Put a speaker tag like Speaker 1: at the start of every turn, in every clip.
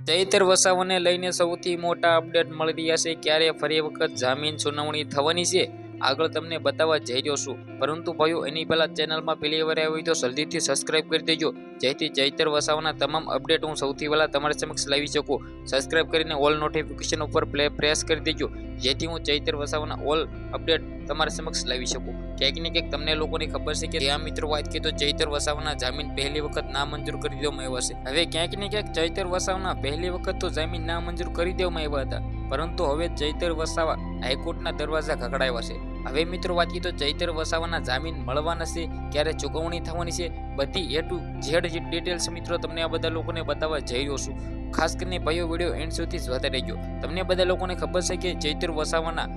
Speaker 1: ચૈતર વસાવાને લઈને સૌથી મોટા અપડેટ મળી રહ્યા છે। ક્યારે ફરી વખત જામીન સુનાવણી થવાની છે આગળ તમને બતાવવા જઈ રહ્યો છું। પરંતુ ભાઈઓ એની પહેલા ચેનલમાં પહેલી વાર આવી હોય તો જલ્દીથી સબસ્ક્રાઇબ કરી દેજો, જેથી ચૈતર વસાવાના તમામ અપડેટ હું સૌથી પહેલા તમારી સમક્ષ લાવી શકું। સબસ્ક્રાઇબ કરીને ઓલ નોટિફિકેશન ઉપર પ્રેસ કરી દેજો, જેથી હું ચૈતર વસાવાના ઓલ અપડેટ તમારી સમક્ષ લાવી શકું। ક્યાંક ને ક્યાંક તમને લોકોની ખબર છે કે ત્યાં મિત્રો વાત કરીએ તો ચૈતર વસાવાના જામીન પહેલી વખત નામંજૂર કરી દેવામાં આવ્યા છે। હવે ક્યાંક ને ક્યાંક ચૈતર વસાવાના પહેલી વખત તો જામીન નામંજૂર કરી દેવામાં આવ્યા હતા, પરંતુ હવે ચૈતર વસાવા હાઈકોર્ટના દરવાજા ખખડાવ્યા છે। હવે મિત્રો વાત કરીએ તો ચૈતર વસાવાના જામીન મળવાના છે, ક્યારે ચૂકવણી થવાની છે, બધી A to Z ડિટેલ્સ મિત્રો તમને આ બધા લોકોને બતાવવા જઈ રહ્યો છું। ખાસ કરીને ભાઈઓ વિડીયો એન્ડ સુધી જોતા રહેજો। તમને બધા લોકોને ખબર છે કે ચૈતર વસાવાના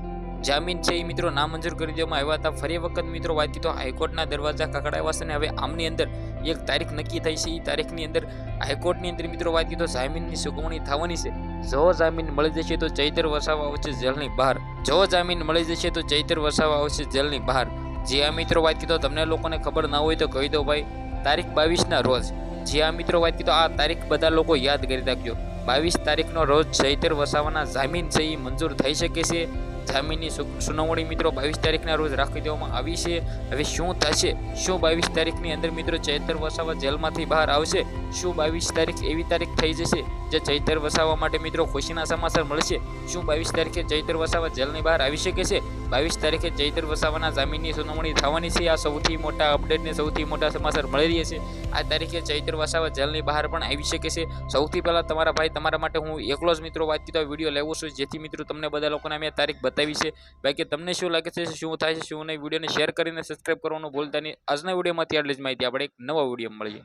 Speaker 1: જામીન છે એ મિત્રો નામંજૂર કરી દેવામાં આવ્યા હતા। ફરી વખત મિત્રો વાત કરીએ તો હાઈકોર્ટના દરવાજા ખખડાવ્યા છે, અને હવે આમની અંદર એક તારીખ નક્કી થઈ છે। એ તારીખની અંદર હાઈકોર્ટની અંદર મિત્રો વાત કરીએ તો જામીનની ચૂકવણી થવાની છે। જો જામીન મળી જશે તો ચૈતર વસાવા આવશે જેલની બહાર। જો જામીન મળી જશે તો ચૈતર વસાવા આવશે જેલની બહાર। જે આ મિત્રો વાત કરીએ તો તમને લોકોને ખબર ના હોય તો કહી દો ભાઈ, તારીખ 22ના રોજ, જે આ મિત્રો વાત કરીએ તો આ તારીખ બધા લોકો યાદ કરી રાખજો। 22 તારીખનો રોજ ચૈતર વસાવાના જામીન છે એ મંજૂર થઈ શકે છે। જામીનની સુનાવણી મિત્રો 22 તારીખના રોજ રાખી દેવામાં આવી છે। હવે શું થશે? શું 22 તારીખની અંદર મિત્રો ચૈતર વસાવા જેલમાંથી બહાર આવશે? શું 22 તારીખ એવી તારીખ થઈ જશે જે ચૈતર વસાવા માટે મિત્રો ખુશીના સમાચાર મળશે? શું 22 તારીખે ચૈતર વસાવા જેલની બહાર આવી શકે છે? 22 તારીખે ચૈતર વસાવાના જામીનની સુનાવણી થવાની છે। આ સૌથી મોટા અપડેટને સૌથી મોટા સમાચાર મળી રહ્યા છે। આ તારીખે ચૈતર વસાવા જેલની બહાર પણ આવી શકે છે। સૌથી પહેલા તમારા ભાઈ તમારા માટે હું એકલો જ મિત્રો વાત કરતો વિડીયો લેવો છું, જેથી મિત્રો તમને બધા લોકોને મેં તારીખ બતાવી છે। બાકી તમને શું લાગે છે, શું થાય છે, શું નહીં, વિડીયોને શેર કરીને સબસ્ક્રાઇબ કરવાનું ભૂલતા નહીં। આજના વિડીયોમાંથી આટલી જ માહિતી, આપણે એક નવા વિડીયો મળીએ।